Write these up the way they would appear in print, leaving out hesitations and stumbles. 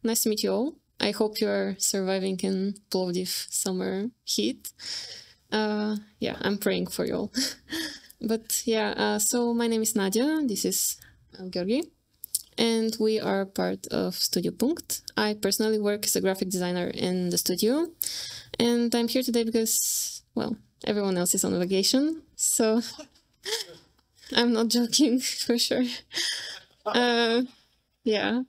nice to meet you all. I hope you're surviving in Plovdiv summer heat. Yeah, I'm praying for you all. But yeah, so my name is Nadia, this is Georgi, and we are part of Studio Punkt. I personally work as a graphic designer in the studio, and I'm here today because, well, everyone else is on vacation, so I'm not joking for sure. Yeah.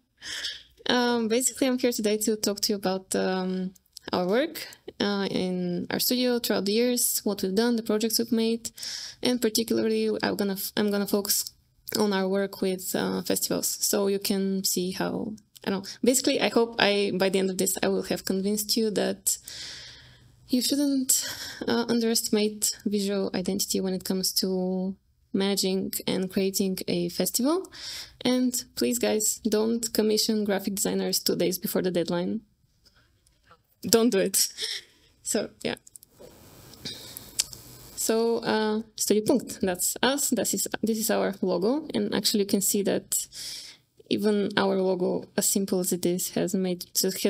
Basically, I'm here today to talk to you about our work in our studio throughout the years, what we've done, the projects we've made, and particularly I'm gonna focus on our work with festivals, so you can see how, I don't know. Basically, I hope by the end of this I will have convinced you that you shouldn't underestimate visual identity when it comes to managing and creating a festival. And please, guys, don't commission graphic designers 2 days before the deadline. Don't do it. So, yeah. So, Studio Punkt, that's us. This is our logo. And actually, you can see that even our logo, as simple as it is, has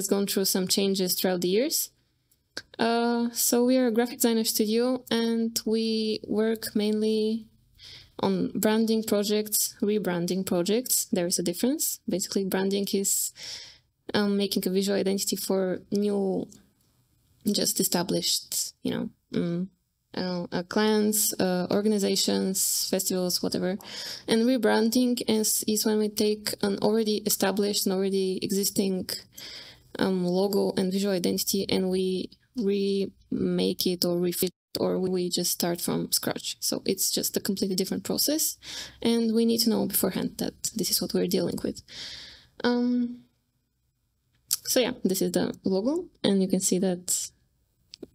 gone through some changes throughout the years. So we are a graphic designer studio, and we work mainly on branding projects, rebranding projects. There is a difference. Basically, branding is making a visual identity for new, just established, clients, organizations, festivals, whatever. And rebranding is when we take an already established and already existing logo and visual identity, and we remake it or refit, or we just start from scratch. So it's just a completely different process, and we need to know beforehand that this is what we're dealing with. So yeah, this is the logo, and you can see that,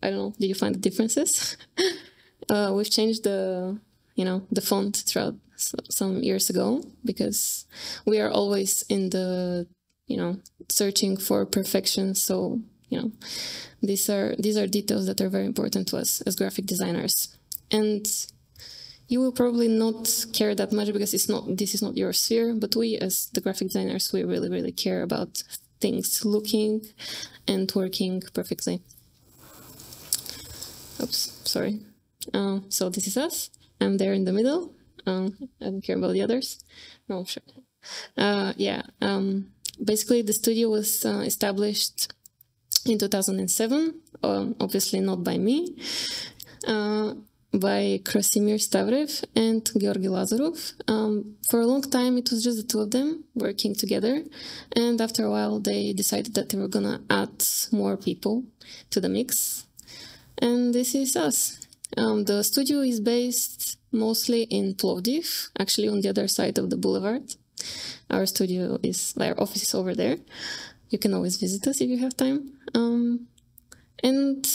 I don't know, did you find the differences? We've changed the font throughout some years ago, because we are always in the, searching for perfection. So, these are details that are very important to us as graphic designers. And you will probably not care that much because this is not your sphere, but we as the graphic designers, we really, really care about things looking and working perfectly. Oops, sorry. So this is us. I'm there in the middle. I don't care about the others. No, sure. Basically, the studio was established in 2007, obviously not by me, by Krasimir Stavrev and Georgi Lazarov. For a long time, it was just the two of them working together, and after a while, they decided that they were gonna add more people to the mix, and this is us. The studio is based mostly in Plovdiv, actually on the other side of the boulevard. Our office is over there. You can always visit us if you have time. And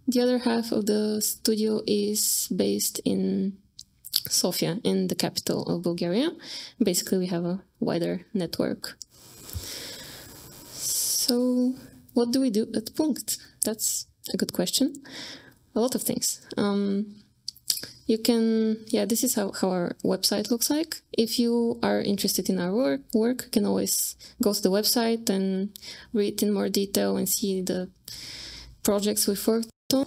the other half of the studio is based in Sofia, in the capital of Bulgaria. Basically, we have a wider network. So, what do we do at Punkt? That's a good question. A lot of things. This is how our website looks like. If you are interested in our work, you can always go to the website and read in more detail and see the projects we've worked on.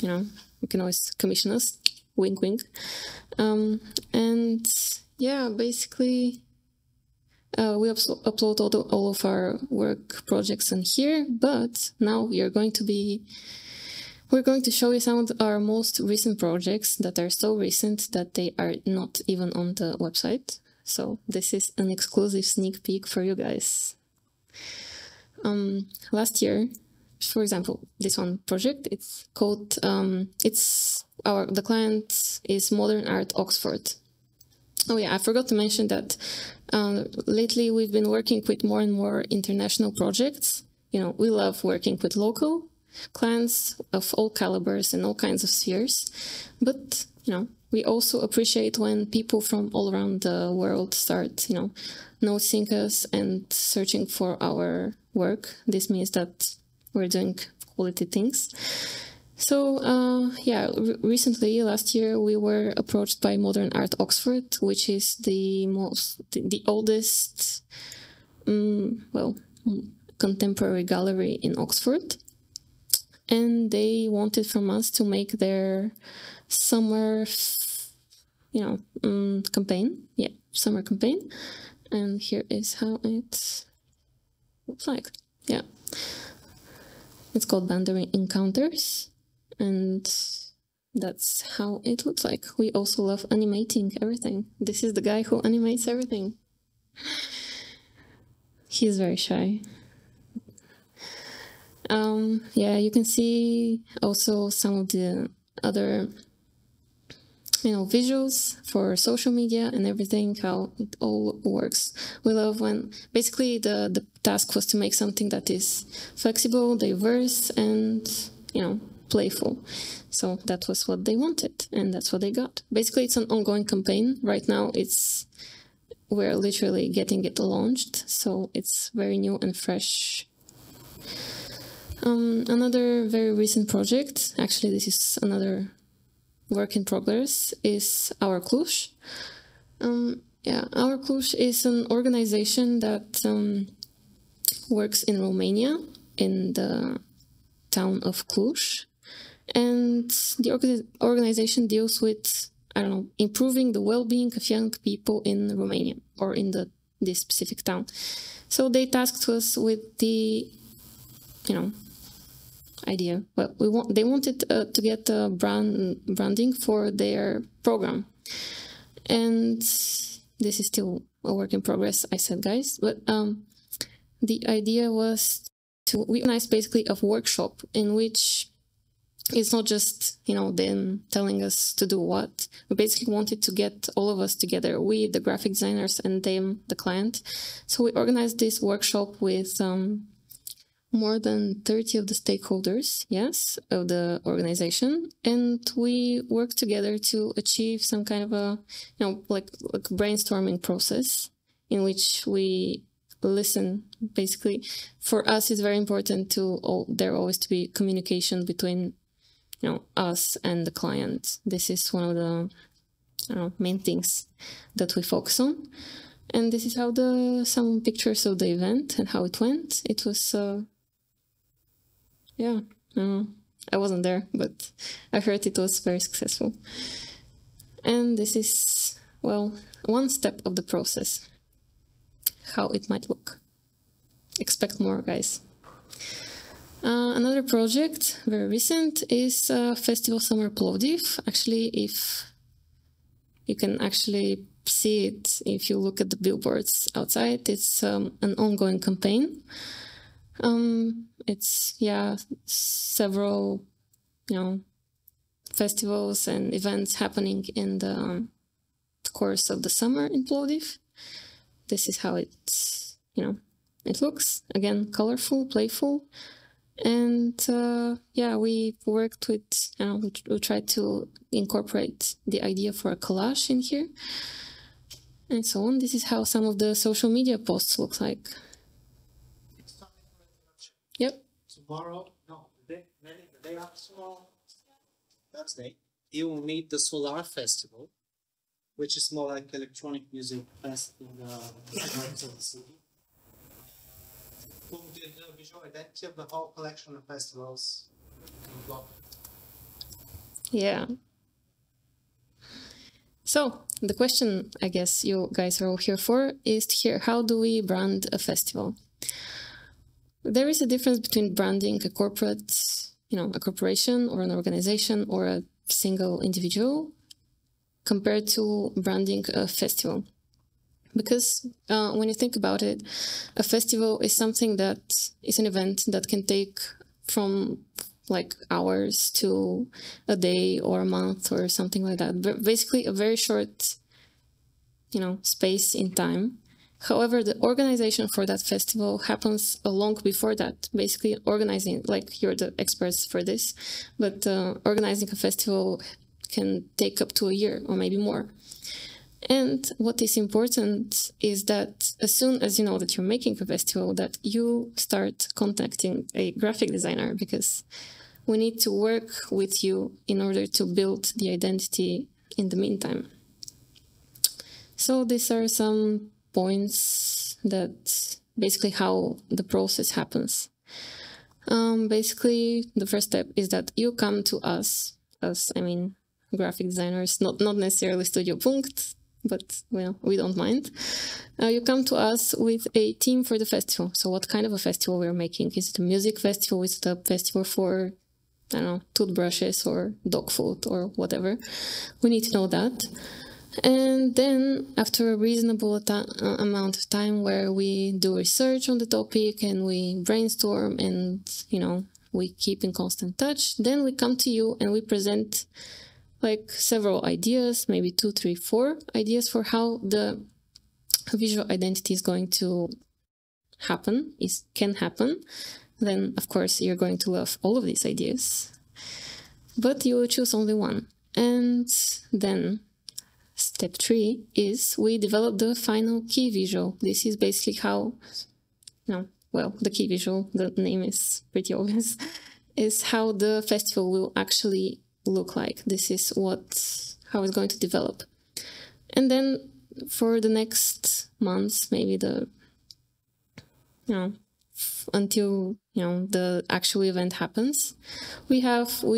You can always commission us, wink, wink. Basically, we upload all of our work projects on here, but now we're going to show you some of our most recent projects that are so recent that they are not even on the website. So this is an exclusive sneak peek for you guys. Last year, for example, this one project, it's called, the client is Modern Art Oxford. Oh yeah, I forgot to mention that lately we've been working with more and more international projects. We love working with local clients of all calibers and all kinds of spheres, but we also appreciate when people from all around the world start noticing us and searching for our work. This means that we're doing quality things. So recently, last year, we were approached by Modern Art Oxford, which is the oldest contemporary gallery in Oxford. And they wanted from us to make their summer, campaign. Yeah, summer campaign. And here is how it looks like. Yeah. It's called Bandering Encounters. And that's how it looks like. We also love animating everything. This is the guy who animates everything. He's very shy. Yeah, you can see also some of the other, visuals for social media and everything, how it all works. We love when basically the task was to make something that is flexible, diverse, and, playful. So that was what they wanted, and that's what they got. Basically, it's an ongoing campaign. Right now, we're literally getting it launched, so it's very new and fresh. Another very recent project, actually this is another work in progress, is Our Cluj. Our Cluj is an organization that works in Romania, in the town of Cluj. And the organization deals with, improving the well-being of young people in Romania, or in this specific town. So they tasked us with the, idea. Well, they wanted to get branding for their program, and this is still a work in progress. I said, guys, but the idea was to organize basically a workshop in which it's not just them telling us to do what. We basically wanted to get all of us together, we, the graphic designers, and them, the client. So we organized this workshop with more than 30 of the stakeholders, yes, of the organization, and we worked together to achieve some kind of a, like brainstorming process in which we listen. Basically, for us, it's very important there always to be communication between, us and the client. This is one of the main things that we focus on. And this is how some pictures of the event and how it went. It was I wasn't there, but I heard it was very successful. And this is, one step of the process, how it might look. Expect more, guys. Another project, very recent, is Festival Summer Plovdiv. Actually, if you can actually see it, if you look at the billboards outside, it's an ongoing campaign. It's several festivals and events happening in the course of the summer in Plovdiv. This is how it looks. Again, colorful, playful, and we worked with we tried to incorporate the idea for a collage in here and so on. This is how some of the social media posts look like. Yep. Tomorrow, the day after tomorrow, Thursday, you will meet the Solar Festival, which is more like electronic music fest in the heart of the city. Who did the visual identity of the whole collection of festivals in the blog. Yeah. So the question, I guess you guys are all here for, is to hear, how do we brand a festival? There is a difference between branding a corporate, a corporation or an organization or a single individual compared to branding a festival. Because when you think about it, a festival is something that is an event that can take from like hours to a day or a month or something like that. But basically a very short, space in time. However, the organization for that festival happens long before that. Basically organizing, like you're the experts for this, but organizing a festival can take up to a year or maybe more. And what is important is that as soon as you know that you're making a festival, that you start contacting a graphic designer, because we need to work with you in order to build the identity in the meantime. So these are some points that basically how the process happens. Basically, the first step is that you come to us, graphic designers, not necessarily Studio Punkt, but well, we don't mind. You come to us with a theme for the festival. So what kind of a festival we're making? Is it a music festival? Is it a festival for, I don't know, toothbrushes or dog food or whatever? We need to know that. And then after a reasonable amount of time where we do research on the topic and we brainstorm and, we keep in constant touch, then we come to you and we present like several ideas, maybe 2, 3, 4 ideas for how the visual identity is going to can happen. Then, of course, you're going to love all of these ideas, but you will choose only one. And then step 3 is we develop the final key visual. This is basically how, the key visual, the name is pretty obvious, is how the festival will actually look like. This is how it's going to develop. And then for the next months, maybe until the actual event happens, we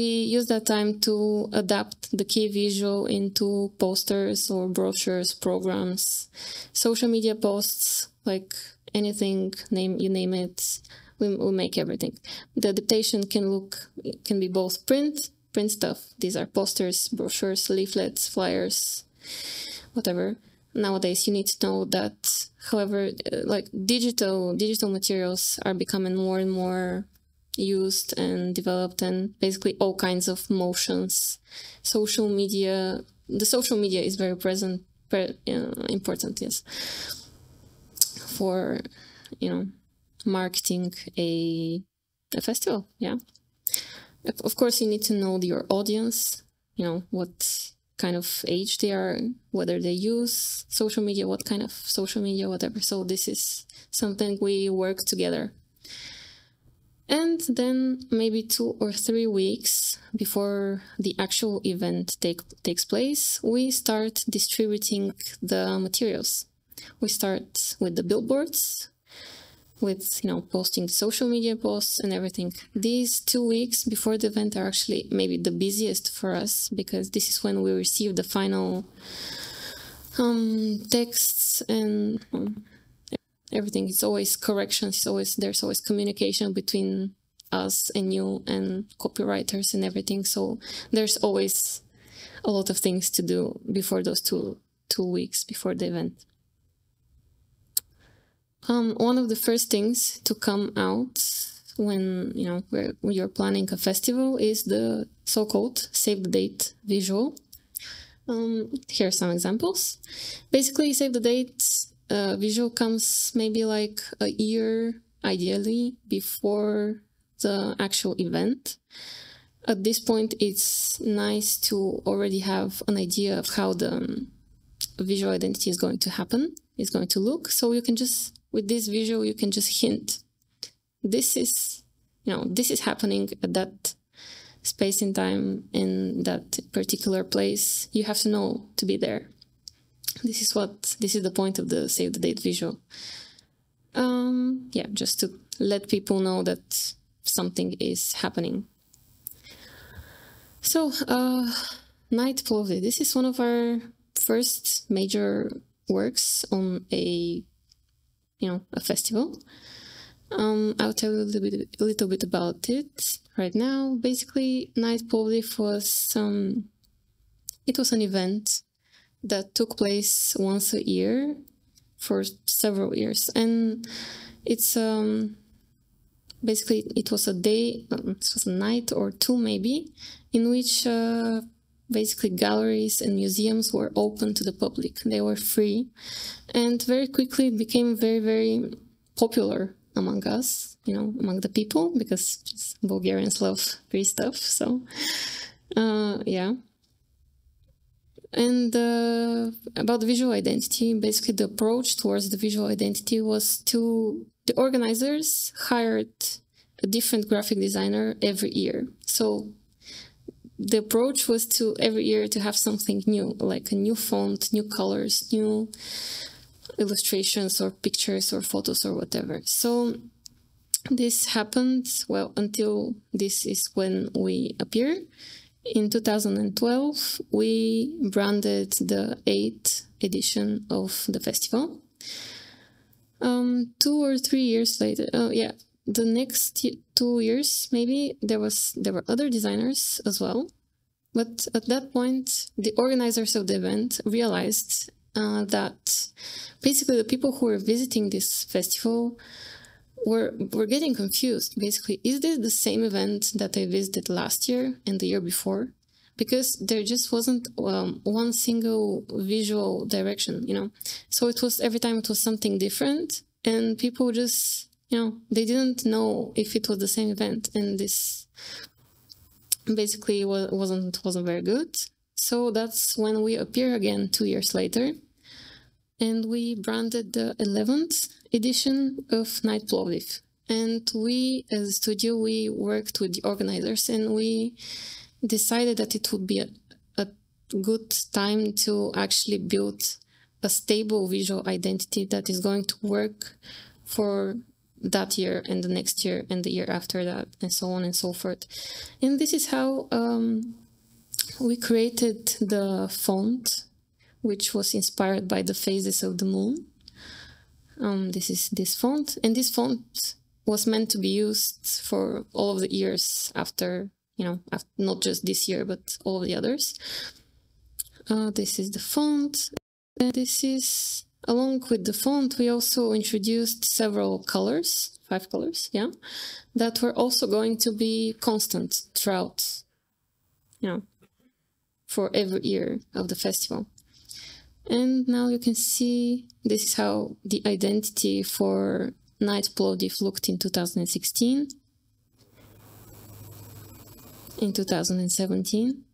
use that time to adapt the key visual into posters or brochures, programs, social media posts, like anything, you name it, we'll make everything. The adaptation can be both print stuff. These are posters, brochures, leaflets, flyers, whatever. Nowadays, you need to know that, however, like digital materials are becoming more and more used and developed, and basically all kinds of motions. The social media is very important, yes, for marketing a festival. Yeah. Of course, you need to know your audience, what kind of age they are, whether they use social media, what kind of social media, whatever. So this is something we work together. And then maybe 2 or 3 weeks before the actual event takes place, we start distributing the materials. We start with the billboards, with posting social media posts and everything. These 2 weeks before the event are actually maybe the busiest for us, because this is when we receive the final texts and everything. It's always corrections. There's always communication between us and you and copywriters and everything. So there's always a lot of things to do before those two weeks before the event. One of the first things to come out when you're planning a festival is the so-called save the date visual. Here are some examples. Basically, save the date visual comes maybe like a year, ideally, before the actual event. At this point, it's nice to already have an idea of how the visual identity is going to happen, is going to look. So you can just, with this visual, you can just hint. This is happening at that space in time in that particular place. You have to know to be there. This is the point of the save the date visual. Just to let people know that something is happening. So, Night Plovdiv. This is one of our first major works on a festival. I'll tell you a little bit about it right now. Basically, Night Plovdiv was an event that took place once a year for several years, and it's basically it was a day, it was a night or two maybe, in which basically galleries and museums were open to the public. They were free, and very quickly it became very, very popular among us, among the people, because just Bulgarians love free stuff. So, yeah. And about the visual identity, basically the approach towards the visual identity was the organizers hired a different graphic designer every year. So the approach was to every year to have something new, like a new font, new colors, new illustrations or pictures or photos or whatever. So this happened, well, until this is when we appear. In 2012, we branded the 8th edition of the festival. 2 or 3 years later, the next 2 years, maybe there were other designers as well. But at that point, the organizers of the event realized that basically the people who were visiting this festival were getting confused. Basically, is this the same event that I visited last year and the year before? Because there just wasn't one single visual direction, you know. So it was, every time it was something different, and people just, you know, they didn't know if it was the same event, and this basically wasn't very good. So that's when we appear again 2 years later, and we branded the 11th edition of Night Plovdiv. And we, as a studio, we worked with the organizers, and we decided that it would be a good time to actually build a stable visual identity that is going to work for that year and the next year and the year after that, and so on and so forth. And this is how we created the font, which was inspired by the phases of the moon. This is this font, and this font was meant to be used for all of the years after, you know, not just this year, but all of the others. This is the font, and this is, along with the font, we also introduced several colors, 5 colors, yeah, that were also going to be constant throughout, you know, for every year of the festival. And now you can see this is how the identity for Night Plovdiv looked in 2016, in 2017,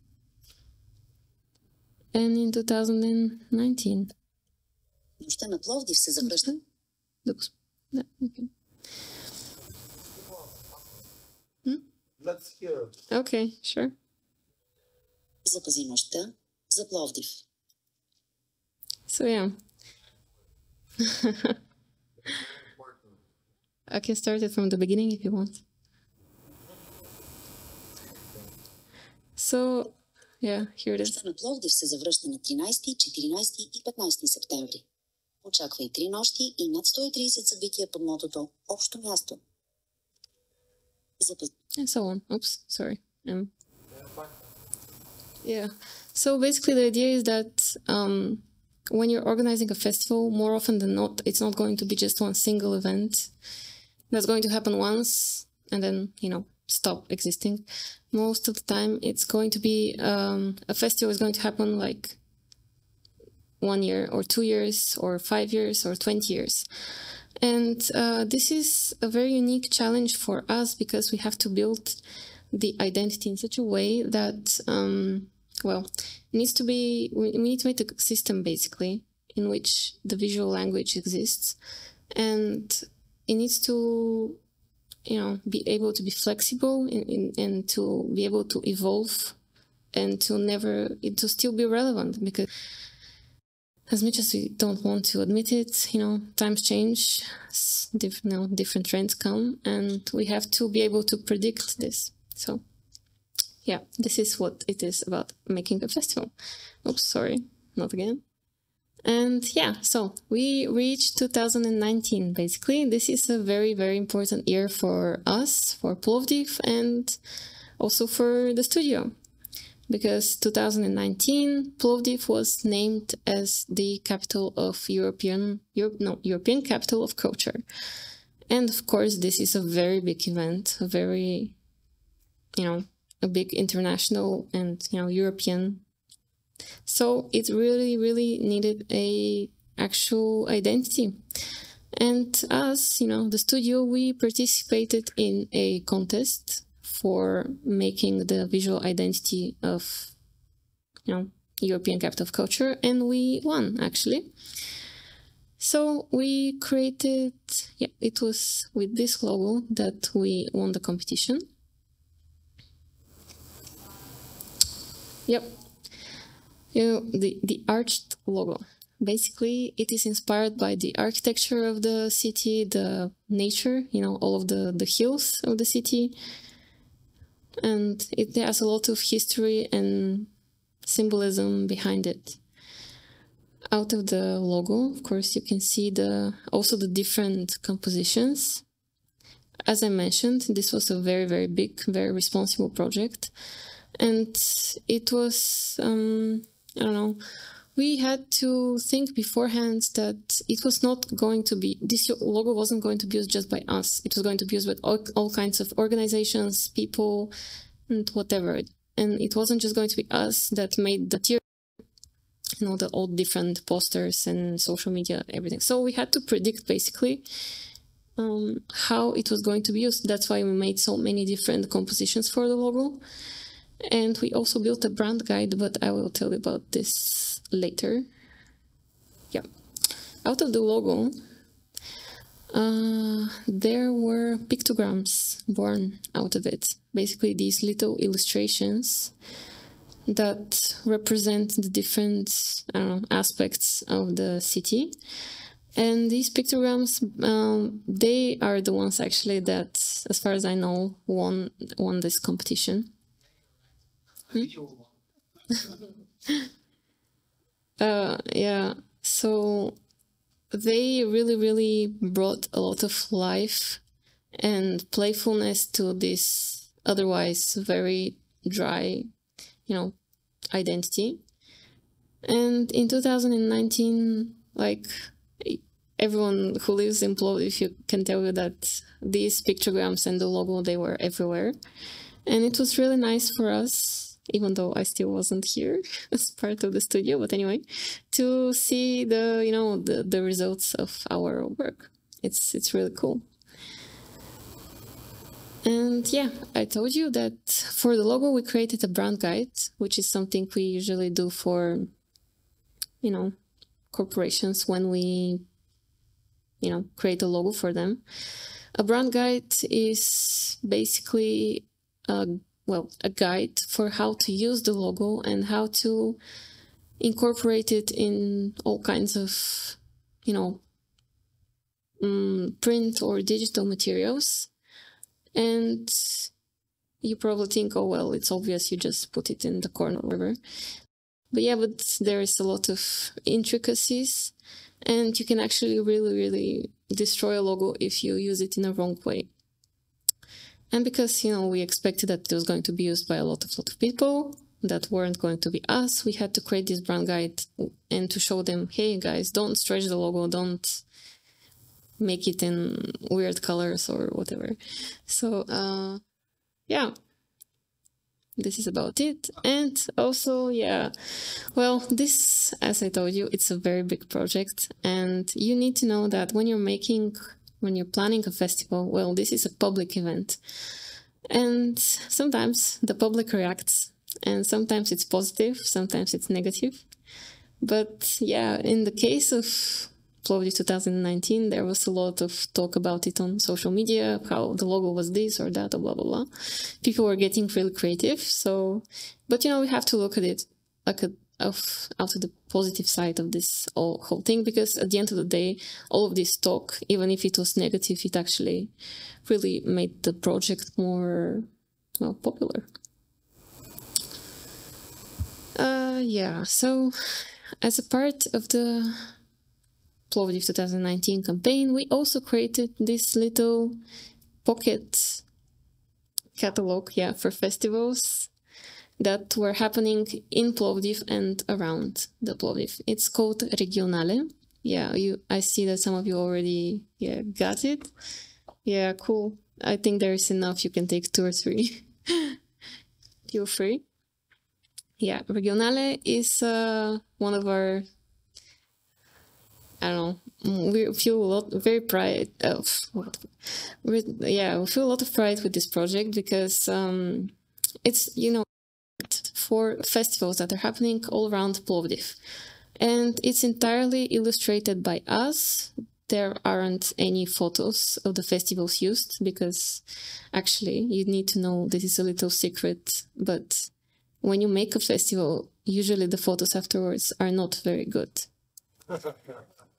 and in 2019. Нощта на Пловдив се завръща. Okay. Let's hear. Okay, sure. Запази нощта за Пловдив. So yeah. I can start it from the beginning if you want. So, yeah, here it is. Нощта на Пловдив се завръща на 13, 14 и 15 септември. Очаквай 3 нощи и над 130 събития под мотото Общо място. And so on. Oops, sorry. Yeah. So basically the idea is that when you're organizing a festival, more often than not, it's not going to be just one single event that's going to happen once and then, you know, stop existing. Most of the time, it's going to be a festival is going to happen like 1 year or 2 years or 5 years or 20 years. And this is a very unique challenge for us because we have to build the identity in such a way that, well, it needs to be, we need to make a system basically in which the visual language exists, and it needs to, you know, be able to be flexible and to be able to evolve and to still be relevant, because as much as we don't want to admit it, you know, times change, different trends come, and we have to be able to predict this. So, yeah, this is what it is about making a festival. Oops, sorry, not again. And yeah, so we reached 2019, basically. This is a very, very important year for us, for Plovdiv, and also for the studio. Because 2019, Plovdiv was named as the capital of European capital of culture. And of course, this is a very big event, a very, you know, a big international and, you know, European. So it really, really needed a actual identity. And us, you know, the studio, we participated in a contest for making the visual identity of, you know, European capital of culture, and we won, actually. So we created, yeah, it was with this logo that we won the competition. Yep. You know, the arched logo. basically it is inspired by the architecture of the city, the nature, all of the hills of the city. And it has a lot of history and symbolism behind it. Out of the logo, of course, you can see also the different compositions. As I mentioned, this was a very, very big, very responsible project. And it was, we had to think beforehand that it was not going to be, this logo wasn't going to be used just by us. It was going to be used by all kinds of organizations, people, and whatever. And it wasn't just going to be us that made the tier, all different posters and social media, everything. So we had to predict basically how it was going to be used. That's why we made so many different compositions for the logo. And we also built a brand guide, but I will tell you about this later. Yeah. Out of the logo, there were pictograms born out of it. Basically, these little illustrations that represent the different aspects of the city. And these pictograms, they are the ones actually that, as far as I know, won this competition. Yeah, so they really, really brought a lot of life and playfulness to this otherwise very dry, identity. And in 2019, everyone who lives in Plovdiv, you can tell you that these pictograms and the logo, they were everywhere. And it was really nice for us, even though I still wasn't here as part of the studio, but anyway, to see the results of our work. It's really cool. And yeah, I told you that for the logo, we created a brand guide, which is something we usually do for, corporations when we, create a logo for them. A brand guide is basically a guide for how to use the logo and how to incorporate it in all kinds of, print or digital materials. And you probably think, oh, well, it's obvious, you just put it in the corner or whatever. But yeah, but there is a lot of intricacies, and you can actually really, really destroy a logo if you use it in a wrong way. And because, we expected that it was going to be used by a lot of people that weren't going to be us, we had to create this brand guide and to show them, hey guys, don't stretch the logo, don't make it in weird colors or whatever. So, yeah, this is about it. And also, yeah, well, this, as I told you, it's a very big project, and you need to know that when you're planning a festival, well, this is a public event. And sometimes the public reacts, and sometimes it's positive, sometimes it's negative. But yeah, in the case of Plovdiv 2019, there was a lot of talk about it on social media, how the logo was this or that, or blah, blah, blah. People were getting really creative. So, but we have to look at it out of the positive side of this whole thing, because at the end of the day, all of this talk, even if it was negative, it actually really made the project more popular. Yeah, so as a part of the Plovdiv 2019 campaign, we also created this little pocket catalog, for festivals that were happening in Plovdiv and around the Plovdiv. It's called Regionale. Yeah, I see that some of you already got it. Yeah, cool. I think there is enough. You can take 2 or 3. Feel free. Yeah, Regionale is one of our, I don't know, we feel very pride of, we feel a lot of pride with this project, because it's, for festivals that are happening all around Plovdiv. And it's entirely illustrated by us. There aren't any photos of the festivals used, because actually you need to know, this is a little secret, but when you make a festival, usually the photos afterwards are not very good.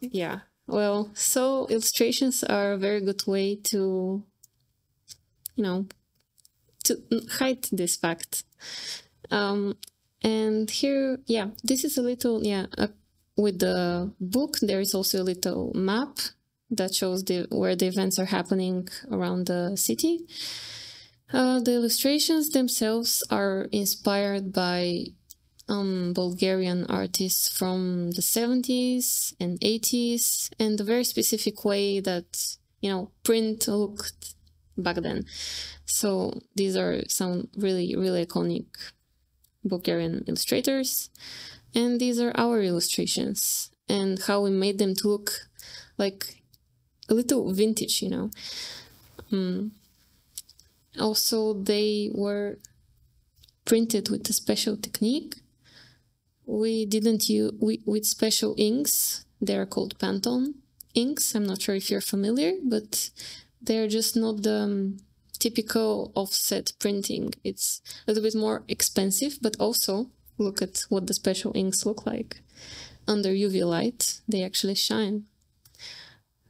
Yeah. Well, so illustrations are a very good way to, to hide this fact. And here, yeah, this is a little, with the book, there is also a little map that shows where the events are happening around the city. The illustrations themselves are inspired by Bulgarian artists from the 70s and 80s, and the very specific way that, print looked back then. So these are some really, really iconic Bulgarian illustrators, and these are our illustrations and how we made them to look like a little vintage, Also, they were printed with a special technique. We didn't use with special inks. They are called Pantone inks. I'm not sure if you're familiar, but they're just not the typical offset printing. It's a little bit more expensive, but also look at what the special inks look like. Under UV light, they actually shine.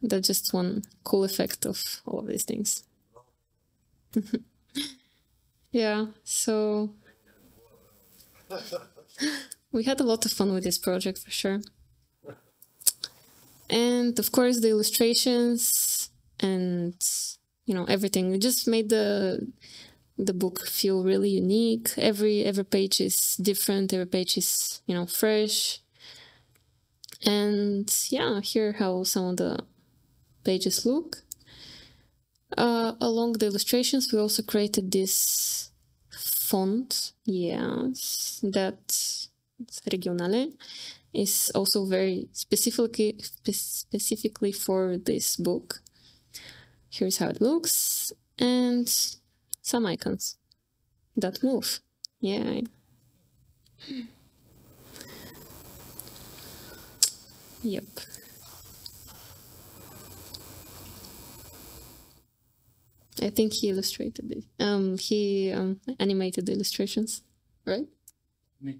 That's just one cool effect of all of these things. Yeah, so we had a lot of fun with this project for sure. And of course the illustrations and everything, we just made the book feel really unique. Every page is different, every page is fresh. And yeah, here how some of the pages look. Along the illustrations we also created this font, that Regionale is also very specifically for this book. Here's how it looks, and some icons that move. Yeah. Yep. I think he illustrated it. He animated the illustrations, right? Me.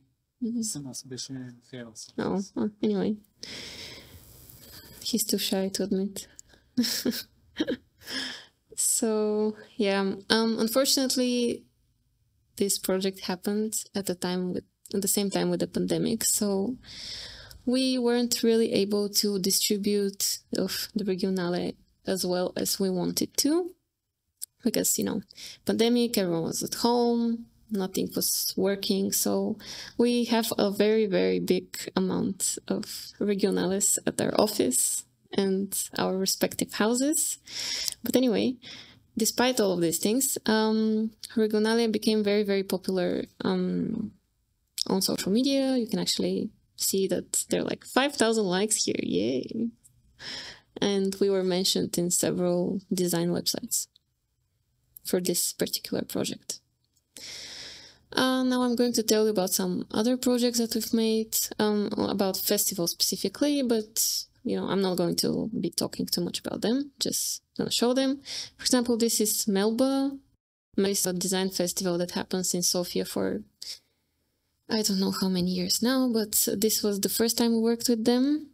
Oh, well, anyway. He's too shy to admit. So, yeah. Unfortunately, this project happened at the same time with the pandemic. So we weren't really able to distribute of the Regionale as well as we wanted to. Because, pandemic, everyone was at home, nothing was working. So we have a very, very big amount of Regionales at our office and our respective houses. But anyway, despite all of these things, Regionale became very, very popular on social media. You can actually see that there are like 5,000 likes here. Yay! And we were mentioned in several design websites for this particular project. Now I'm going to tell you about some other projects that we've made, about festivals specifically, but I'm not going to be talking too much about them, just gonna show them. For example, this is Melba. It's a design festival that happens in Sofia for I don't know how many years now, but this was the first time we worked with them.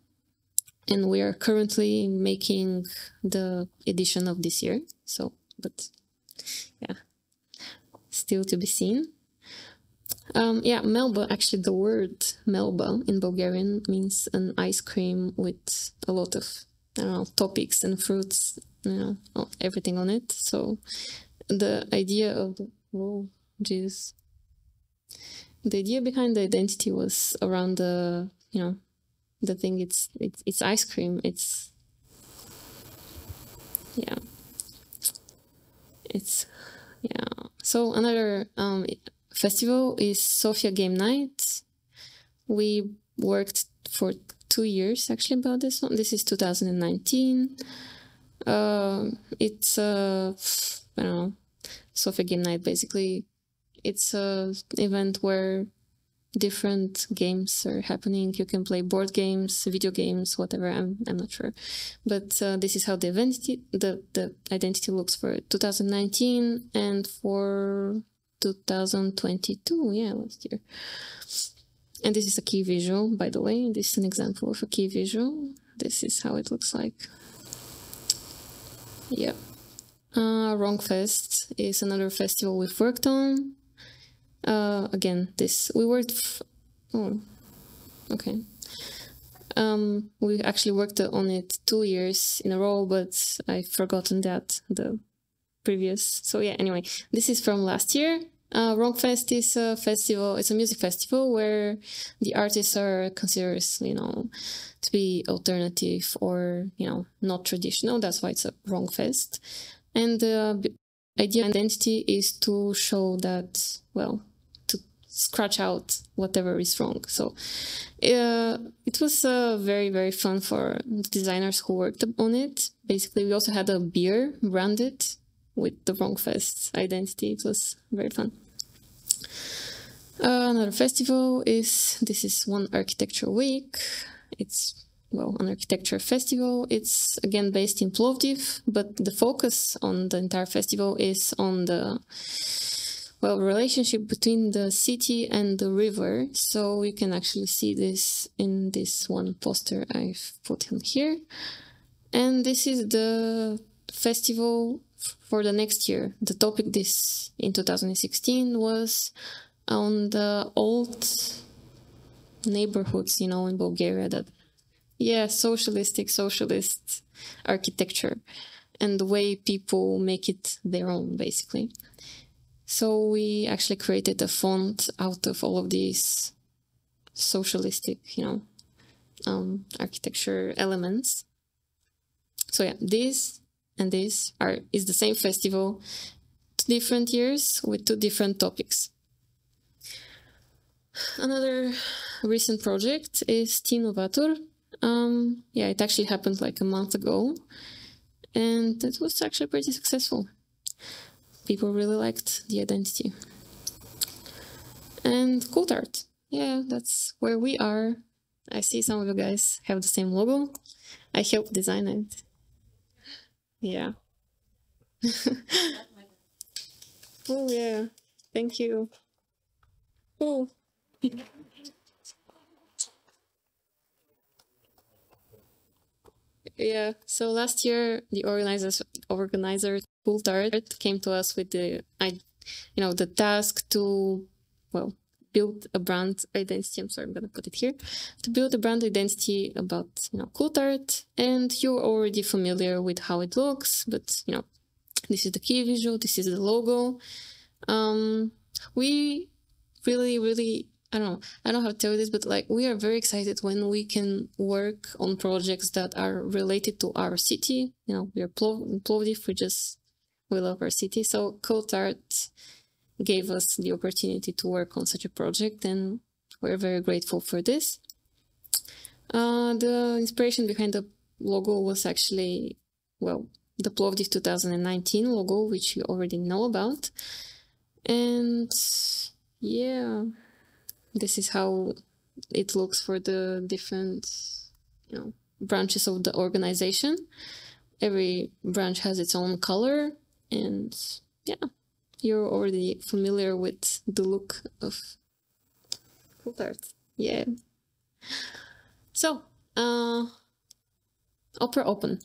And we are currently making the edition of this year. So, but yeah, still to be seen. Melba, actually the word Melba in Bulgarian means an ice cream with a lot of, topics and fruits, everything on it. So the idea of the idea behind the identity was around the, the thing, it's ice cream. So another festival is Sofia Game Night. We worked for 2 years actually about this one. This is 2019. It's Sofia Game Night basically. It's an event where different games are happening. You can play board games, video games, whatever. I'm not sure, but this is how the identity looks for 2019 and for 2022. Yeah, last year. And this is a key visual, by the way. This is an example of a key visual. This is how it looks like. Yeah. Wrongfest is another festival we've worked on. Again, we worked. Oh, okay. We actually worked on it 2 years in a row, but I've forgotten that the previous. So yeah, anyway, this is from last year. Wrongfest is a festival. It's a music festival where the artists are considered, to be alternative or, not traditional. That's why it's a Wrongfest. And the idea of identity is to show that, to scratch out whatever is wrong. So it was very, very fun for the designers who worked on it. Basically, we also had a beer branded with the Wrongfest identity. It was very fun. Another festival this is One Architecture Week. It's, an architecture festival. It's again based in Plovdiv, but the focus on the entire festival is on the, relationship between the city and the river. So you can actually see this in this one poster I've put in here. And this is the festival for the next year. The topic in 2016 was on the old neighborhoods, in Bulgaria socialist architecture and the way people make it their own, basically. So we actually created a font out of all of these socialistic, architecture elements. So yeah, this and this is the same festival, 2 different years with 2 different topics. Another recent project is Tinovator. It actually happened like a month ago, and it was actually pretty successful. People really liked the identity. And Coulthard, that's where we are. I see some of you guys have the same logo. I helped design it. Yeah. Oh yeah, thank you. Oh. Yeah, so last year the organizer Coulthard came to us with the task to build a brand identity. I'm sorry, I'm gonna put it here. To build a brand identity about Coulthard, and you're already familiar with how it looks, but this is the key visual, this is the logo. We really I don't know how to tell you this, but we are very excited when we can work on projects that are related to our city. We are Plovdiv, we love our city. So Coulthard gave us the opportunity to work on such a project, and we're very grateful for this. The inspiration behind the logo was actually, the Plovdiv 2019 logo, which you already know about. And yeah, this is how it looks for the different, branches of the organization. Every branch has its own color, and yeah, you're already familiar with the look of Coulthard. Yeah. So, Opera Open.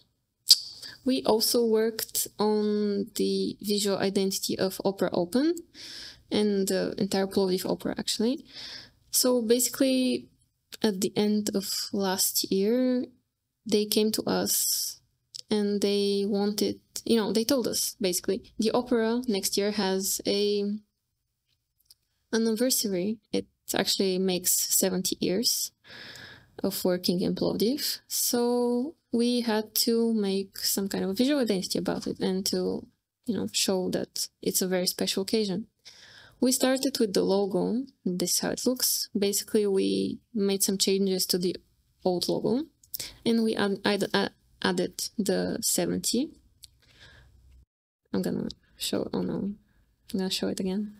We also worked on the visual identity of Opera Open and the entire Plovdiv Opera, actually. So basically, at the end of last year, they came to us and they wanted, they told us, basically, the opera next year has an anniversary. It actually makes 70 years of working in Plovdiv. So we had to make some kind of a visual identity about it and to, show that it's a very special occasion. We started with the logo. This is how it looks. Basically, we made some changes to the old logo, and we added the 70. I'm gonna show. Oh no, I'm gonna show it again.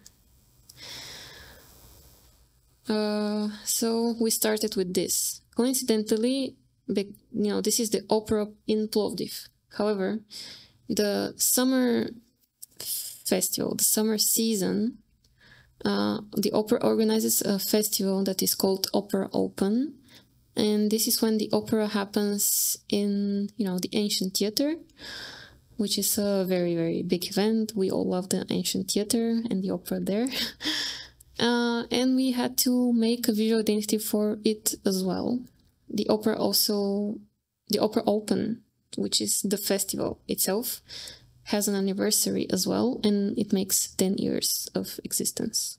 So we started with this. Coincidentally, this is the opera in Plovdiv. However, the summer festival, the summer season, the opera organizes a festival that is called Opera Open. And this is when the opera happens in, the Ancient Theater, which is a very, very big event. We all love the Ancient Theater and the opera there. And we had to make a visual identity for it as well. The Opera Open, which is the festival itself, has an anniversary as well, and it makes 10 years of existence.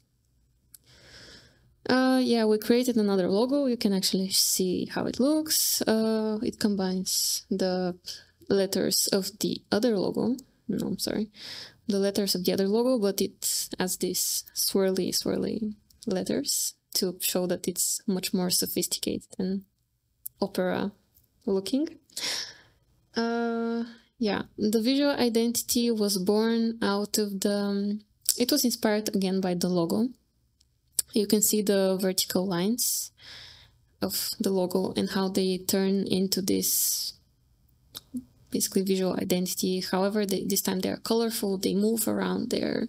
We created another logo. You can actually see how it looks. It combines the letters of the other logo. No, I'm sorry. The letters of the other logo, but it has these swirly letters to show that it's much more sophisticated and opera looking. The visual identity was born out of it was inspired again by the logo. You can see the vertical lines of the logo and how they turn into this basically visual identity. However, this time they're colorful, they move around, they're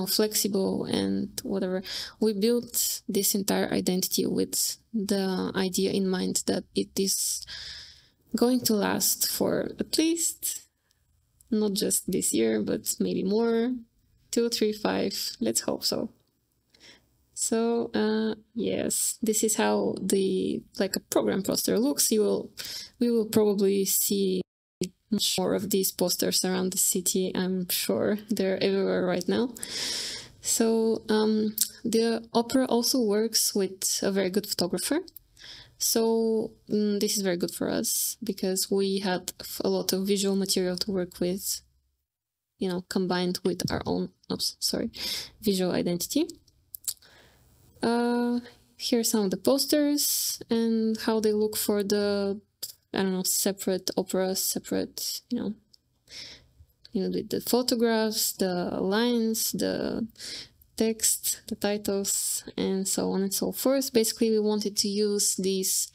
flexible and whatever. We built this entire identity with the idea in mind that it is going to last for at least not just this year, but maybe more, 2, 3, 5, let's hope so. So yes, this is how a program poster looks. We will probably see much more of these posters around the city. I'm sure they're everywhere right now. So the opera also works with a very good photographer. So this is very good for us because we had a lot of visual material to work with, combined with our own visual identity. Here are some of the posters and how they look for the, separate operas, the photographs, the lines, the text, the titles, and so on and so forth. Basically, we wanted to use these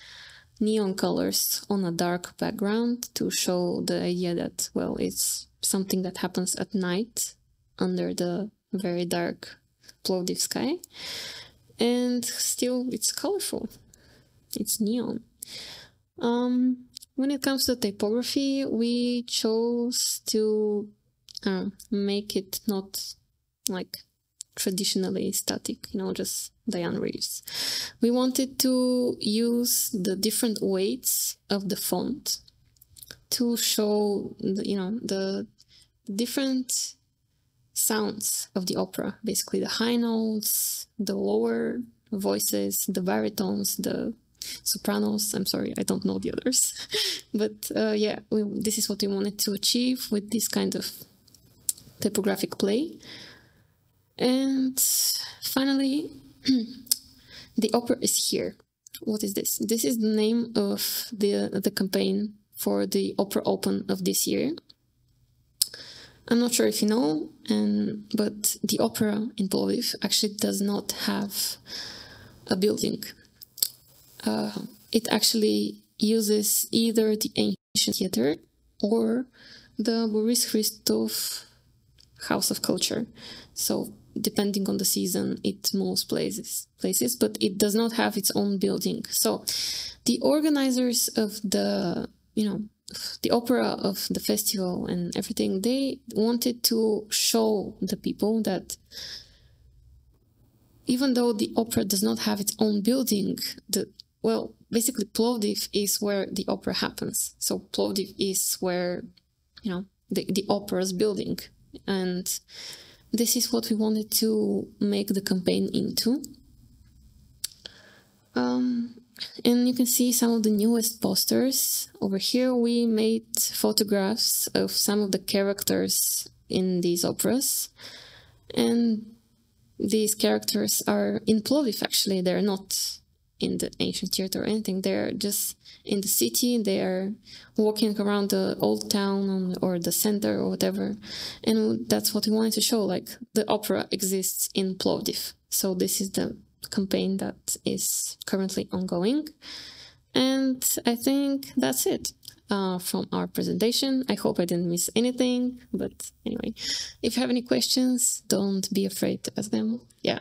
neon colors on a dark background to show the idea that, well, it's something that happens at night under the very dark Plovdiv sky. And still, it's colorful. It's neon. When it comes to typography, we chose to make it not like traditionally static, just Diane Reeves. We wanted to use the different weights of the font to show, the different sounds of the opera, basically the high notes, the lower voices, the baritones, the sopranos. I'm sorry, I don't know the others. But this is what we wanted to achieve with this kind of typographic play. And finally, the opera is here. What is this? This is the name of the campaign for the Opera Open of this year. I'm not sure if you know, but the opera in Plovdiv actually does not have a building. It actually uses either the Ancient Theater or the Boris Christoph House of Culture. So depending on the season, it moves places, but it does not have its own building. So the organizers of the opera of the festival and everything, they wanted to show the people that even though the opera does not have its own building, basically Plovdiv is where the opera happens. So Plovdiv is where, the opera's building. And this is what we wanted to make the campaign into. And you can see some of the newest posters. Over here we made photographs of some of the characters in these operas. And these characters are in Plovdiv, actually. They're not in the Ancient Theater or anything. They're just in the city. They're walking around the old town or the center or whatever. And that's what we wanted to show, like the opera exists in Plovdiv. So this is the campaign that is currently ongoing. And I think that's it from our presentation. I hope I didn't miss anything, but anyway, if you have any questions, don't be afraid to ask them. Yeah.